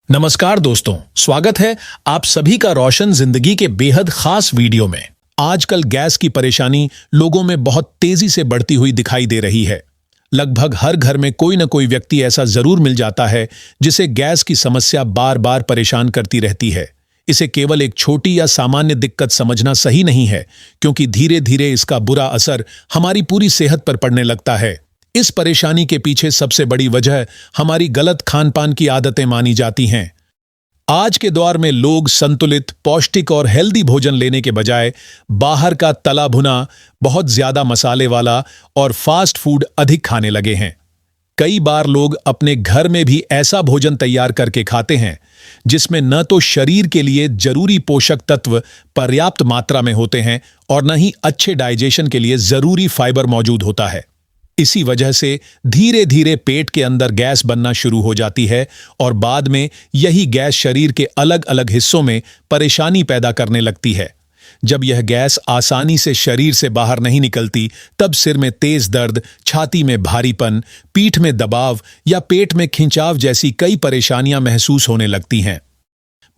नमस्कार दोस्तों, स्वागत है आप सभी का रोशन जिंदगी के बेहद खास वीडियो में। आजकल गैस की परेशानी लोगों में बहुत तेजी से बढ़ती हुई दिखाई दे रही है। लगभग हर घर में कोई न कोई व्यक्ति ऐसा जरूर मिल जाता है जिसे गैस की समस्या बार बार परेशान करती रहती है। इसे केवल एक छोटी या सामान्य दिक्कत समझना सही नहीं है, क्योंकि धीरे धीरे इसका बुरा असर हमारी पूरी सेहत पर पड़ने लगता है। इस परेशानी के पीछे सबसे बड़ी वजह हमारी गलत खानपान की आदतें मानी जाती हैं। आज के दौर में लोग संतुलित, पौष्टिक और हेल्दी भोजन लेने के बजाय बाहर का तला भुना, बहुत ज्यादा मसाले वाला और फास्ट फूड अधिक खाने लगे हैं। कई बार लोग अपने घर में भी ऐसा भोजन तैयार करके खाते हैं जिसमें न तो शरीर के लिए जरूरी पोषक तत्व पर्याप्त मात्रा में होते हैं और न ही अच्छे डाइजेशन के लिए जरूरी फाइबर मौजूद होता है। इसी वजह से धीरे धीरे पेट के अंदर गैस बनना शुरू हो जाती है और बाद में यही गैस शरीर के अलग अलग हिस्सों में परेशानी पैदा करने लगती है। जब यह गैस आसानी से शरीर से बाहर नहीं निकलती, तब सिर में तेज दर्द, छाती में भारीपन, पीठ में दबाव या पेट में खिंचाव जैसी कई परेशानियां महसूस होने लगती हैं।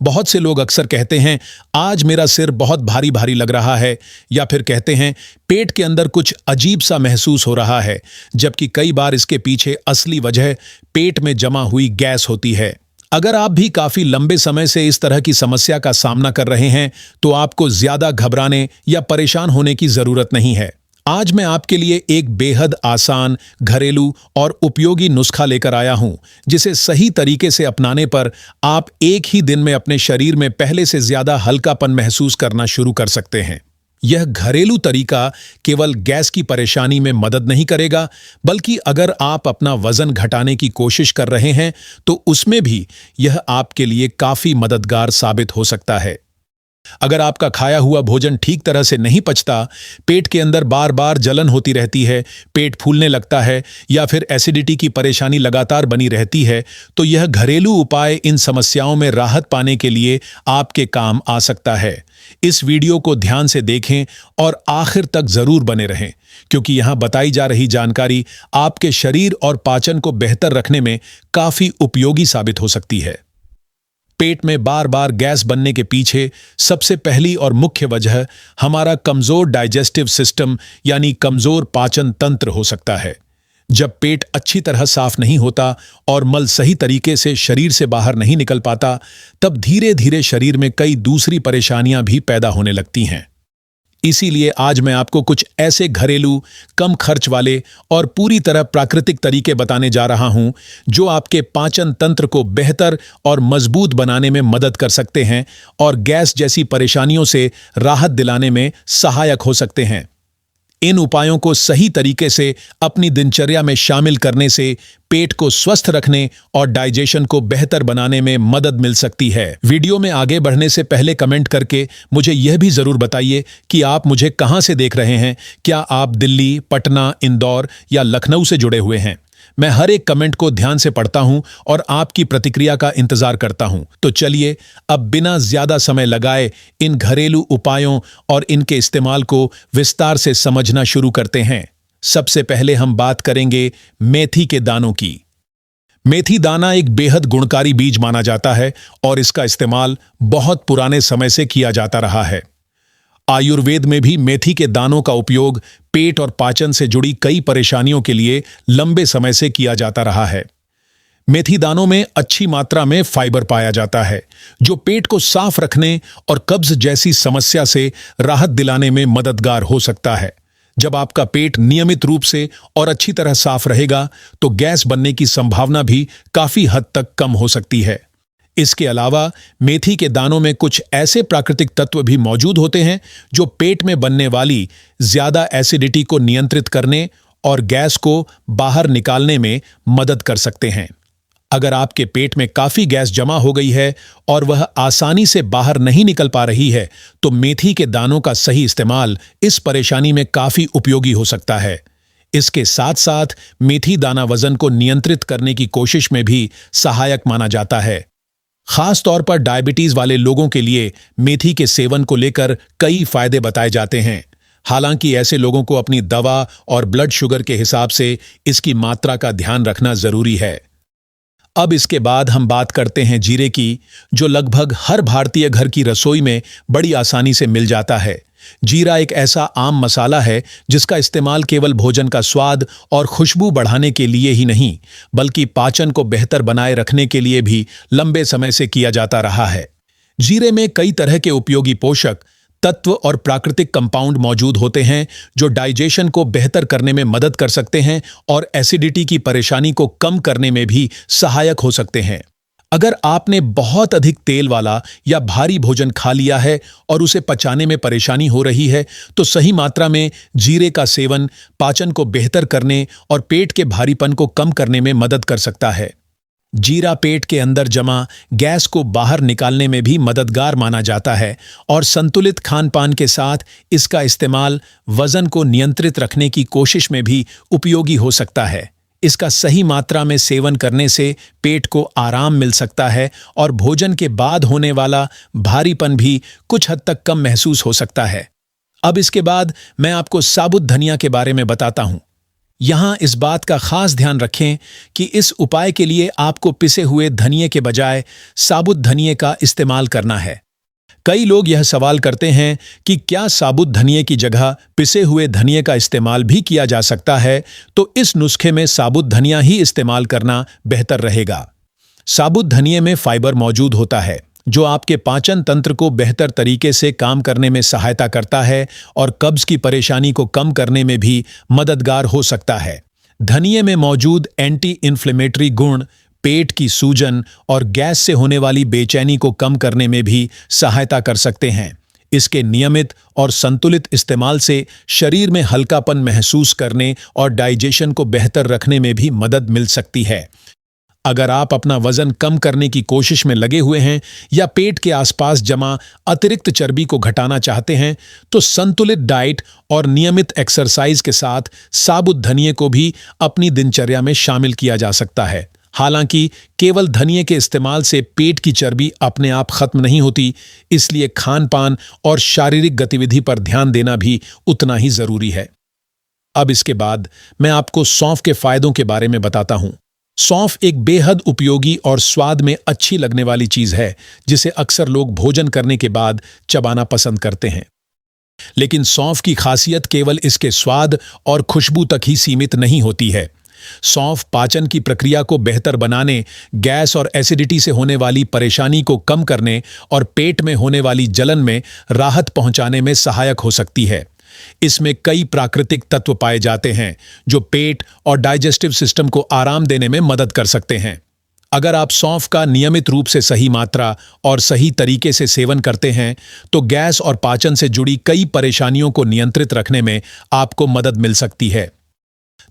बहुत से लोग अक्सर कहते हैं, आज मेरा सिर बहुत भारी भारी लग रहा है, या फिर कहते हैं पेट के अंदर कुछ अजीब सा महसूस हो रहा है, जबकि कई बार इसके पीछे असली वजह पेट में जमा हुई गैस होती है। अगर आप भी काफी लंबे समय से इस तरह की समस्या का सामना कर रहे हैं, तो आपको ज्यादा घबराने या परेशान होने की जरूरत नहीं है। आज मैं आपके लिए एक बेहद आसान, घरेलू और उपयोगी नुस्खा लेकर आया हूं, जिसे सही तरीके से अपनाने पर आप एक ही दिन में अपने शरीर में पहले से ज्यादा हल्कापन महसूस करना शुरू कर सकते हैं। यह घरेलू तरीका केवल गैस की परेशानी में मदद नहीं करेगा, बल्कि अगर आप अपना वजन घटाने की कोशिश कर रहे हैं तो उसमें भी यह आपके लिए काफी मददगार साबित हो सकता है। अगर आपका खाया हुआ भोजन ठीक तरह से नहीं पचता, पेट के अंदर बार बार जलन होती रहती है, पेट फूलने लगता है या फिर एसिडिटी की परेशानी लगातार बनी रहती है, तो यह घरेलू उपाय इन समस्याओं में राहत पाने के लिए आपके काम आ सकता है। इस वीडियो को ध्यान से देखें और आखिर तक जरूर बने रहें, क्योंकि यहां बताई जा रही जानकारी आपके शरीर और पाचन को बेहतर रखने में काफी उपयोगी साबित हो सकती है। पेट में बार बार गैस बनने के पीछे सबसे पहली और मुख्य वजह हमारा कमजोर डाइजेस्टिव सिस्टम यानी कमजोर पाचन तंत्र हो सकता है। जब पेट अच्छी तरह साफ नहीं होता और मल सही तरीके से शरीर से बाहर नहीं निकल पाता, तब धीरे धीरे शरीर में कई दूसरी परेशानियां भी पैदा होने लगती हैं। इसीलिए आज मैं आपको कुछ ऐसे घरेलू, कम खर्च वाले और पूरी तरह प्राकृतिक तरीके बताने जा रहा हूं जो आपके पाचन तंत्र को बेहतर और मजबूत बनाने में मदद कर सकते हैं और गैस जैसी परेशानियों से राहत दिलाने में सहायक हो सकते हैं। इन उपायों को सही तरीके से अपनी दिनचर्या में शामिल करने से पेट को स्वस्थ रखने और डाइजेशन को बेहतर बनाने में मदद मिल सकती है। वीडियो में आगे बढ़ने से पहले कमेंट करके मुझे यह भी जरूर बताइए कि आप मुझे कहां से देख रहे हैं। क्या आप दिल्ली, पटना, इंदौर या लखनऊ से जुड़े हुए हैं? मैं हर एक कमेंट को ध्यान से पढ़ता हूं और आपकी प्रतिक्रिया का इंतजार करता हूं। तो चलिए अब बिना ज्यादा समय लगाए इन घरेलू उपायों और इनके इस्तेमाल को विस्तार से समझना शुरू करते हैं। सबसे पहले हम बात करेंगे मेथी के दानों की। मेथी दाना एक बेहद गुणकारी बीज माना जाता है और इसका इस्तेमाल बहुत पुराने समय से किया जाता रहा है। आयुर्वेद में भी मेथी के दानों का उपयोग पेट और पाचन से जुड़ी कई परेशानियों के लिए लंबे समय से किया जाता रहा है। मेथी दानों में अच्छी मात्रा में फाइबर पाया जाता है, जो पेट को साफ रखने और कब्ज जैसी समस्या से राहत दिलाने में मददगार हो सकता है। जब आपका पेट नियमित रूप से और अच्छी तरह साफ रहेगा, तो गैस बनने की संभावना भी काफी हद तक कम हो सकती है। इसके अलावा मेथी के दानों में कुछ ऐसे प्राकृतिक तत्व भी मौजूद होते हैं जो पेट में बनने वाली ज्यादा एसिडिटी को नियंत्रित करने और गैस को बाहर निकालने में मदद कर सकते हैं। अगर आपके पेट में काफी गैस जमा हो गई है और वह आसानी से बाहर नहीं निकल पा रही है, तो मेथी के दानों का सही इस्तेमाल इस परेशानी में काफी उपयोगी हो सकता है। इसके साथ साथ मेथी दाना वजन को नियंत्रित करने की कोशिश में भी सहायक माना जाता है। खास तौर पर डायबिटीज वाले लोगों के लिए मेथी के सेवन को लेकर कई फायदे बताए जाते हैं। हालांकि ऐसे लोगों को अपनी दवा और ब्लड शुगर के हिसाब से इसकी मात्रा का ध्यान रखना जरूरी है। अब इसके बाद हम बात करते हैं जीरे की, जो लगभग हर भारतीय घर की रसोई में बड़ी आसानी से मिल जाता है। जीरा एक ऐसा आम मसाला है जिसका इस्तेमाल केवल भोजन का स्वाद और खुशबू बढ़ाने के लिए ही नहीं, बल्कि पाचन को बेहतर बनाए रखने के लिए भी लंबे समय से किया जाता रहा है। जीरे में कई तरह के उपयोगी पोषक तत्व और प्राकृतिक कंपाउंड मौजूद होते हैं जो डाइजेशन को बेहतर करने में मदद कर सकते हैं और एसिडिटी की परेशानी को कम करने में भी सहायक हो सकते हैं। अगर आपने बहुत अधिक तेल वाला या भारी भोजन खा लिया है और उसे पचाने में परेशानी हो रही है, तो सही मात्रा में जीरे का सेवन पाचन को बेहतर करने और पेट के भारीपन को कम करने में मदद कर सकता है। जीरा पेट के अंदर जमा गैस को बाहर निकालने में भी मददगार माना जाता है और संतुलित खान-पान के साथ इसका इस्तेमाल वजन को नियंत्रित रखने की कोशिश में भी उपयोगी हो सकता है। इसका सही मात्रा में सेवन करने से पेट को आराम मिल सकता है और भोजन के बाद होने वाला भारीपन भी कुछ हद तक कम महसूस हो सकता है। अब इसके बाद मैं आपको साबुत धनिया के बारे में बताता हूं। यहां इस बात का खास ध्यान रखें कि इस उपाय के लिए आपको पिसे हुए धनिये के बजाय साबुत धनिये का इस्तेमाल करना है। कई लोग यह सवाल करते हैं कि क्या साबुत धनिये की जगह पिसे हुए धनिये का इस्तेमाल भी किया जा सकता है, तो इस नुस्खे में साबुत धनिया ही इस्तेमाल करना बेहतर रहेगा। साबुत धनिये में फाइबर मौजूद होता है जो आपके पाचन तंत्र को बेहतर तरीके से काम करने में सहायता करता है और कब्ज की परेशानी को कम करने में भी मददगार हो सकता है। धनिये में मौजूद एंटी इन्फ्लेमेटरी गुण पेट की सूजन और गैस से होने वाली बेचैनी को कम करने में भी सहायता कर सकते हैं। इसके नियमित और संतुलित इस्तेमाल से शरीर में हल्कापन महसूस करने और डाइजेशन को बेहतर रखने में भी मदद मिल सकती है। अगर आप अपना वजन कम करने की कोशिश में लगे हुए हैं या पेट के आसपास जमा अतिरिक्त चर्बी को घटाना चाहते हैं, तो संतुलित डाइट और नियमित एक्सरसाइज के साथ साबुत धनिये को भी अपनी दिनचर्या में शामिल किया जा सकता है। हालांकि केवल धनिये के इस्तेमाल से पेट की चर्बी अपने आप खत्म नहीं होती, इसलिए खान-पान और शारीरिक गतिविधि पर ध्यान देना भी उतना ही जरूरी है। अब इसके बाद मैं आपको सौंफ के फायदों के बारे में बताता हूं। सौंफ एक बेहद उपयोगी और स्वाद में अच्छी लगने वाली चीज है जिसे अक्सर लोग भोजन करने के बाद चबाना पसंद करते हैं। लेकिन सौंफ की खासियत केवल इसके स्वाद और खुशबू तक ही सीमित नहीं होती है। सौंफ पाचन की प्रक्रिया को बेहतर बनाने, गैस और एसिडिटी से होने वाली परेशानी को कम करने और पेट में होने वाली जलन में राहत पहुंचाने में सहायक हो सकती है। इसमें कई प्राकृतिक तत्व पाए जाते हैं जो पेट और डाइजेस्टिव सिस्टम को आराम देने में मदद कर सकते हैं। अगर आप सौंफ का नियमित रूप से सही मात्रा और सही तरीके से सेवन करते हैं, तो गैस और पाचन से जुड़ी कई परेशानियों को नियंत्रित रखने में आपको मदद मिल सकती है।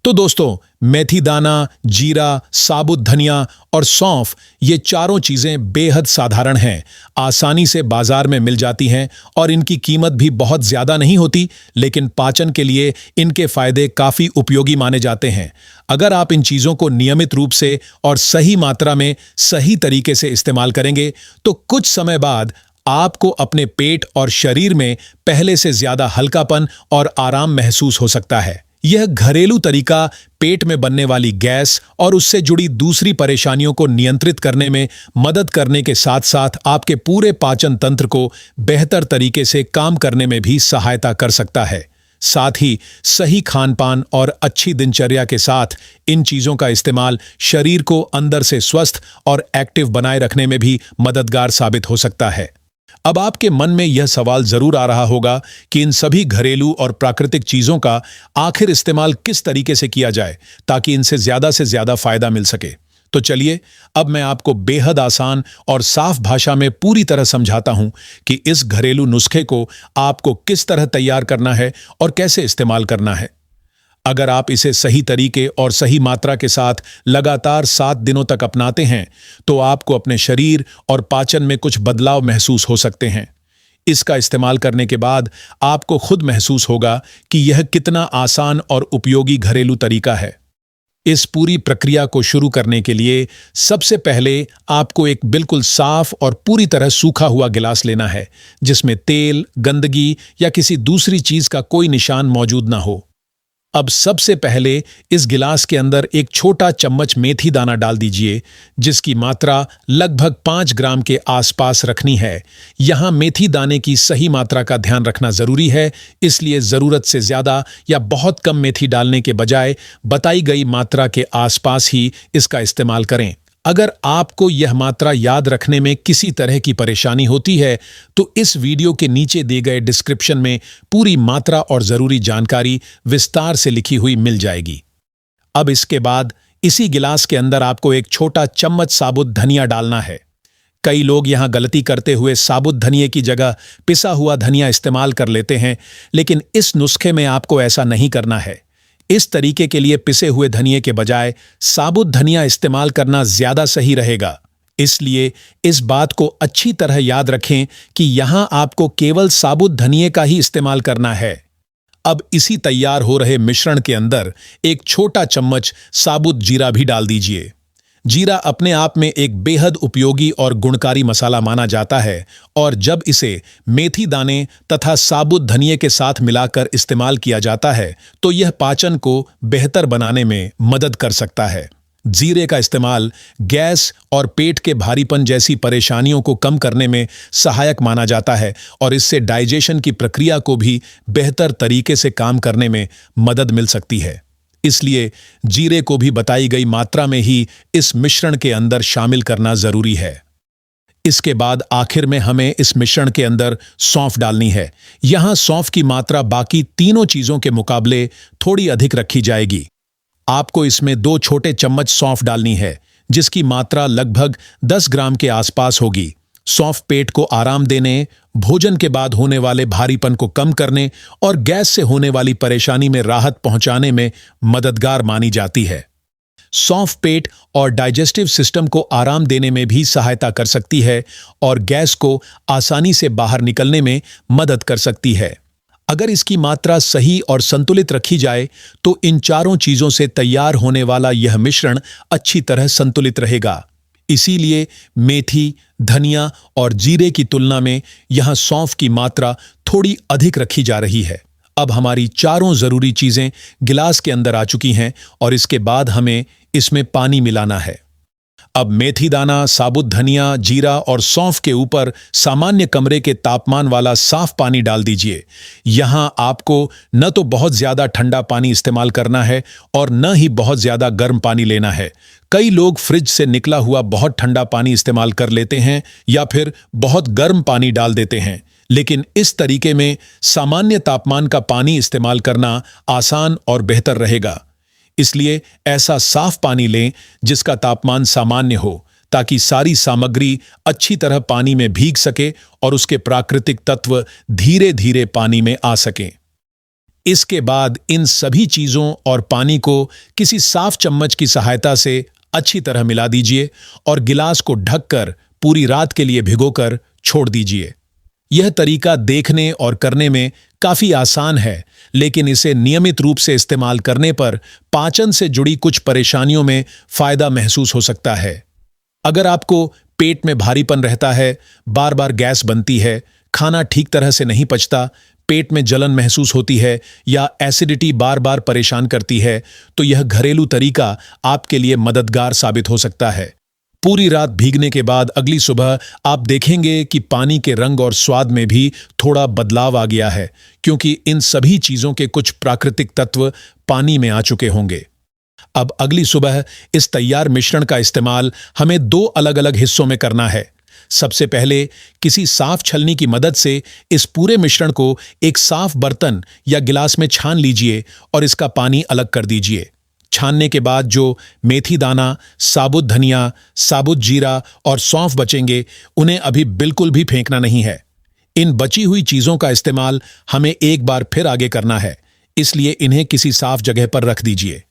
तो दोस्तों, मेथी दाना, जीरा, साबुत धनिया और सौंफ, ये चारों चीजें बेहद साधारण हैं, आसानी से बाजार में मिल जाती हैं और इनकी कीमत भी बहुत ज्यादा नहीं होती, लेकिन पाचन के लिए इनके फायदे काफी उपयोगी माने जाते हैं। अगर आप इन चीजों को नियमित रूप से और सही मात्रा में सही तरीके से इस्तेमाल करेंगे, तो कुछ समय बाद आपको अपने पेट और शरीर में पहले से ज्यादा हल्कापन और आराम महसूस हो सकता है। यह घरेलू तरीका पेट में बनने वाली गैस और उससे जुड़ी दूसरी परेशानियों को नियंत्रित करने में मदद करने के साथ साथ आपके पूरे पाचन तंत्र को बेहतर तरीके से काम करने में भी सहायता कर सकता है। साथ ही सही खान-पान और अच्छी दिनचर्या के साथ इन चीजों का इस्तेमाल शरीर को अंदर से स्वस्थ और एक्टिव बनाए रखने में भी मददगार साबित हो सकता है। अब आपके मन में यह सवाल जरूर आ रहा होगा कि इन सभी घरेलू और प्राकृतिक चीजों का आखिर इस्तेमाल किस तरीके से किया जाए ताकि इनसे ज्यादा फायदा मिल सके। तो चलिए, अब मैं आपको बेहद आसान और साफ भाषा में पूरी तरह समझाता हूं कि इस घरेलू नुस्खे को आपको किस तरह तैयार करना है और कैसे इस्तेमाल करना है। अगर आप इसे सही तरीके और सही मात्रा के साथ लगातार 7 दिनों तक अपनाते हैं, तो आपको अपने शरीर और पाचन में कुछ बदलाव महसूस हो सकते हैं। इसका इस्तेमाल करने के बाद आपको खुद महसूस होगा कि यह कितना आसान और उपयोगी घरेलू तरीका है। इस पूरी प्रक्रिया को शुरू करने के लिए सबसे पहले आपको एक बिल्कुल साफ और पूरी तरह सूखा हुआ गिलास लेना है, जिसमें तेल, गंदगी या किसी दूसरी चीज का कोई निशान मौजूद ना हो। अब सबसे पहले इस गिलास के अंदर एक छोटा चम्मच मेथी दाना डाल दीजिए, जिसकी मात्रा लगभग 5 ग्राम के आसपास रखनी है। यहाँ मेथी दाने की सही मात्रा का ध्यान रखना जरूरी है, इसलिए जरूरत से ज्यादा या बहुत कम मेथी डालने के बजाय बताई गई मात्रा के आसपास ही इसका इस्तेमाल करें। अगर आपको यह मात्रा याद रखने में किसी तरह की परेशानी होती है तो इस वीडियो के नीचे दिए गए डिस्क्रिप्शन में पूरी मात्रा और जरूरी जानकारी विस्तार से लिखी हुई मिल जाएगी। अब इसके बाद इसी गिलास के अंदर आपको एक छोटा चम्मच साबुत धनिया डालना है। कई लोग यहां गलती करते हुए साबुत धनिये की जगह पिसा हुआ धनिया इस्तेमाल कर लेते हैं, लेकिन इस नुस्खे में आपको ऐसा नहीं करना है। इस तरीके के लिए पिसे हुए धनिये के बजाय साबुत धनिया इस्तेमाल करना ज्यादा सही रहेगा। इसलिए इस बात को अच्छी तरह याद रखें कि यहां आपको केवल साबुत धनिये का ही इस्तेमाल करना है। अब इसी तैयार हो रहे मिश्रण के अंदर एक छोटा चम्मच साबुत जीरा भी डाल दीजिए। जीरा अपने आप में एक बेहद उपयोगी और गुणकारी मसाला माना जाता है, और जब इसे मेथी दाने तथा साबुत धनिये के साथ मिलाकर इस्तेमाल किया जाता है तो यह पाचन को बेहतर बनाने में मदद कर सकता है। जीरे का इस्तेमाल गैस और पेट के भारीपन जैसी परेशानियों को कम करने में सहायक माना जाता है, और इससे डाइजेशन की प्रक्रिया को भी बेहतर तरीके से काम करने में मदद मिल सकती है। इसलिए जीरे को भी बताई गई मात्रा में ही इस मिश्रण के अंदर शामिल करना जरूरी है। इसके बाद आखिर में हमें इस मिश्रण के अंदर सौंफ डालनी है। यहां सौंफ की मात्रा बाकी तीनों चीजों के मुकाबले थोड़ी अधिक रखी जाएगी। आपको इसमें 2 छोटे चम्मच सौंफ डालनी है, जिसकी मात्रा लगभग 10 ग्राम के आसपास होगी। सौंफ पेट को आराम देने, भोजन के बाद होने वाले भारीपन को कम करने और गैस से होने वाली परेशानी में राहत पहुंचाने में मददगार मानी जाती है। सौंफ पेट और डाइजेस्टिव सिस्टम को आराम देने में भी सहायता कर सकती है और गैस को आसानी से बाहर निकलने में मदद कर सकती है। अगर इसकी मात्रा सही और संतुलित रखी जाए तो इन चारों चीजों से तैयार होने वाला यह मिश्रण अच्छी तरह संतुलित रहेगा। इसीलिए मेथी, धनिया और जीरे की तुलना में यहां सौंफ की मात्रा थोड़ी अधिक रखी जा रही है। अब हमारी चारों जरूरी चीजें गिलास के अंदर आ चुकी हैं और इसके बाद हमें इसमें पानी मिलाना है। अब मेथी दाना, साबुत धनिया, जीरा और सौंफ के ऊपर सामान्य कमरे के तापमान वाला साफ पानी डाल दीजिए। यहां आपको न तो बहुत ज्यादा ठंडा पानी इस्तेमाल करना है और न ही बहुत ज्यादा गर्म पानी लेना है। कई लोग फ्रिज से निकला हुआ बहुत ठंडा पानी इस्तेमाल कर लेते हैं या फिर बहुत गर्म पानी डाल देते हैं, लेकिन इस तरीके में सामान्य तापमान का पानी इस्तेमाल करना आसान और बेहतर रहेगा। इसलिए ऐसा साफ पानी लें जिसका तापमान सामान्य हो, ताकि सारी सामग्री अच्छी तरह पानी में भीग सके और उसके प्राकृतिक तत्व धीरे धीरे पानी में आ सकें। इसके बाद इन सभी चीजों और पानी को किसी साफ चम्मच की सहायता से अच्छी तरह मिला दीजिए और गिलास को ढककर पूरी रात के लिए भिगोकर छोड़ दीजिए। यह तरीका देखने और करने में काफी आसान है, लेकिन इसे नियमित रूप से इस्तेमाल करने पर पाचन से जुड़ी कुछ परेशानियों में फायदा महसूस हो सकता है। अगर आपको पेट में भारीपन रहता है, बार बार गैस बनती है, खाना ठीक तरह से नहीं पचता, पेट में जलन महसूस होती है या एसिडिटी बार बार परेशान करती है, तो यह घरेलू तरीका आपके लिए मददगार साबित हो सकता है। पूरी रात भीगने के बाद अगली सुबह आप देखेंगे कि पानी के रंग और स्वाद में भी थोड़ा बदलाव आ गया है, क्योंकि इन सभी चीजों के कुछ प्राकृतिक तत्व पानी में आ चुके होंगे। अब अगली सुबह इस तैयार मिश्रण का इस्तेमाल हमें 2 अलग अलग हिस्सों में करना है। सबसे पहले किसी साफ छलनी की मदद से इस पूरे मिश्रण को एक साफ बर्तन या गिलास में छान लीजिए और इसका पानी अलग कर दीजिए। छानने के बाद जो मेथी दाना, साबुत धनिया, साबुत जीरा और सौंफ बचेंगे, उन्हें अभी बिल्कुल भी फेंकना नहीं है। इन बची हुई चीजों का इस्तेमाल हमें एक बार फिर आगे करना है, इसलिए इन्हें किसी साफ जगह पर रख दीजिए।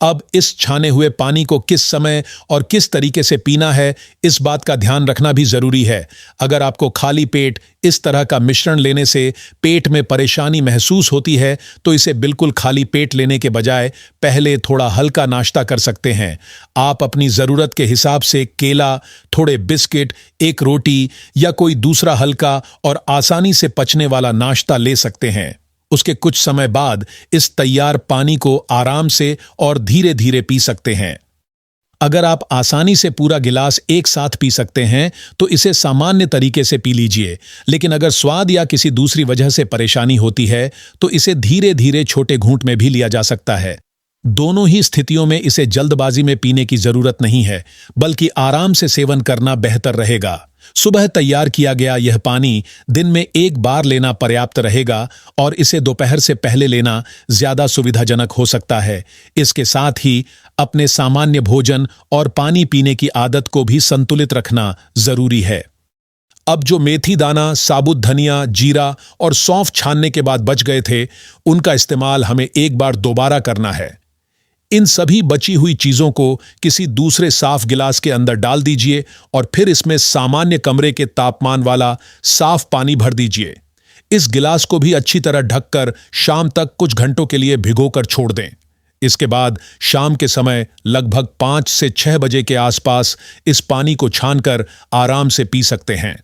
अब इस छाने हुए पानी को किस समय और किस तरीके से पीना है, इस बात का ध्यान रखना भी जरूरी है। अगर आपको खाली पेट इस तरह का मिश्रण लेने से पेट में परेशानी महसूस होती है, तो इसे बिल्कुल खाली पेट लेने के बजाय पहले थोड़ा हल्का नाश्ता कर सकते हैं। आप अपनी जरूरत के हिसाब से केला, थोड़े बिस्किट, एक रोटी या कोई दूसरा हल्का और आसानी से पचने वाला नाश्ता ले सकते हैं। उसके कुछ समय बाद इस तैयार पानी को आराम से और धीरे धीरे पी सकते हैं। अगर आप आसानी से पूरा गिलास एक साथ पी सकते हैं तो इसे सामान्य तरीके से पी लीजिए, लेकिन अगर स्वाद या किसी दूसरी वजह से परेशानी होती है तो इसे धीरे धीरे छोटे घूंट में भी लिया जा सकता है। दोनों ही स्थितियों में इसे जल्दबाजी में पीने की जरूरत नहीं है, बल्कि आराम से सेवन करना बेहतर रहेगा। सुबह तैयार किया गया यह पानी दिन में एक बार लेना पर्याप्त रहेगा और इसे दोपहर से पहले लेना ज्यादा सुविधाजनक हो सकता है। इसके साथ ही अपने सामान्य भोजन और पानी पीने की आदत को भी संतुलित रखना जरूरी है। अब जो मेथी दाना, साबुत धनिया, जीरा और सौंफ छानने के बाद बच गए थे, उनका इस्तेमाल हमें एक बार दोबारा करना है। इन सभी बची हुई चीजों को किसी दूसरे साफ गिलास के अंदर डाल दीजिए और फिर इसमें सामान्य कमरे के तापमान वाला साफ पानी भर दीजिए। इस गिलास को भी अच्छी तरह ढककर शाम तक कुछ घंटों के लिए भिगोकर छोड़ दें। इसके बाद शाम के समय लगभग 5 से 6 बजे के आसपास इस पानी को छानकर आराम से पी सकते हैं।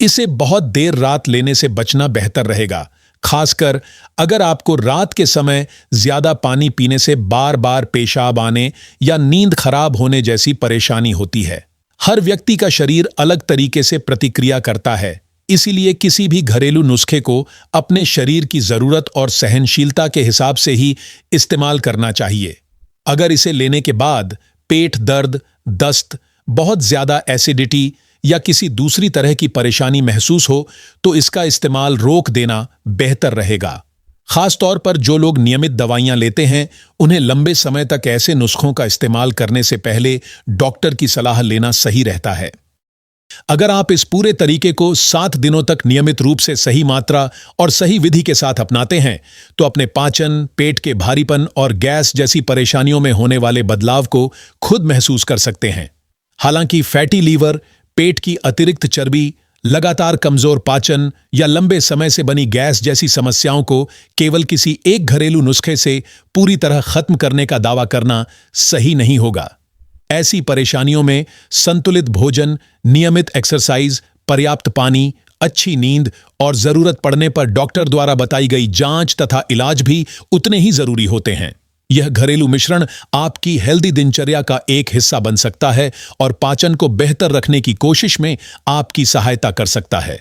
इसे बहुत देर रात लेने से बचना बेहतर रहेगा, खासकर अगर आपको रात के समय ज्यादा पानी पीने से बार बार पेशाब आने या नींद खराब होने जैसी परेशानी होती है। हर व्यक्ति का शरीर अलग तरीके से प्रतिक्रिया करता है, इसीलिए किसी भी घरेलू नुस्खे को अपने शरीर की जरूरत और सहनशीलता के हिसाब से ही इस्तेमाल करना चाहिए। अगर इसे लेने के बाद पेट दर्द, दस्त, बहुत ज्यादा एसिडिटी या किसी दूसरी तरह की परेशानी महसूस हो तो इसका इस्तेमाल रोक देना बेहतर रहेगा। खासतौर पर जो लोग नियमित दवाइयां लेते हैं, उन्हें लंबे समय तक ऐसे नुस्खों का इस्तेमाल करने से पहले डॉक्टर की सलाह लेना सही रहता है। अगर आप इस पूरे तरीके को 7 दिनों तक नियमित रूप से सही मात्रा और सही विधि के साथ अपनाते हैं तो अपने पाचन, पेट के भारीपन और गैस जैसी परेशानियों में होने वाले बदलाव को खुद महसूस कर सकते हैं। हालांकि फैटी लीवर, पेट की अतिरिक्त चर्बी, लगातार कमजोर पाचन या लंबे समय से बनी गैस जैसी समस्याओं को केवल किसी एक घरेलू नुस्खे से पूरी तरह खत्म करने का दावा करना सही नहीं होगा। ऐसी परेशानियों में संतुलित भोजन, नियमित एक्सरसाइज, पर्याप्त पानी, अच्छी नींद और जरूरत पड़ने पर डॉक्टर द्वारा बताई गई जांच तथा इलाज भी उतने ही जरूरी होते हैं। यह घरेलू मिश्रण आपकी हेल्दी दिनचर्या का एक हिस्सा बन सकता है और पाचन को बेहतर रखने की कोशिश में आपकी सहायता कर सकता है।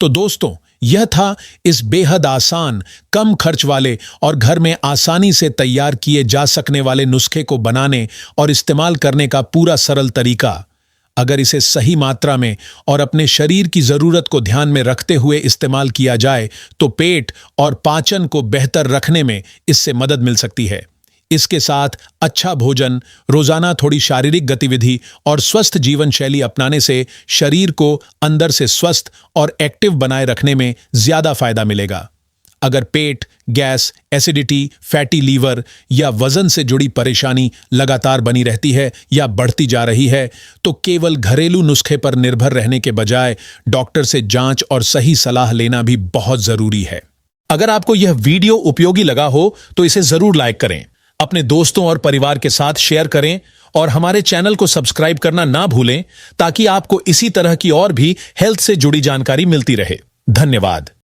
तो दोस्तों, यह था इस बेहद आसान, कम खर्च वाले और घर में आसानी से तैयार किए जा सकने वाले नुस्खे को बनाने और इस्तेमाल करने का पूरा सरल तरीका। अगर इसे सही मात्रा में और अपने शरीर की जरूरत को ध्यान में रखते हुए इस्तेमाल किया जाए तो पेट और पाचन को बेहतर रखने में इससे मदद मिल सकती है। इसके साथ अच्छा भोजन, रोजाना थोड़ी शारीरिक गतिविधि और स्वस्थ जीवन शैली अपनाने से शरीर को अंदर से स्वस्थ और एक्टिव बनाए रखने में ज्यादा फायदा मिलेगा। अगर पेट, गैस, एसिडिटी, फैटी लीवर या वजन से जुड़ी परेशानी लगातार बनी रहती है या बढ़ती जा रही है तो केवल घरेलू नुस्खे पर निर्भर रहने के बजाय डॉक्टर से जांच और सही सलाह लेना भी बहुत जरूरी है। अगर आपको यह वीडियो उपयोगी लगा हो तो इसे जरूर लाइक करें, अपने दोस्तों और परिवार के साथ शेयर करें और हमारे चैनल को सब्सक्राइब करना ना भूलें ताकि आपको इसी तरह की और भी हेल्थ से जुड़ी जानकारी मिलती रहे। धन्यवाद।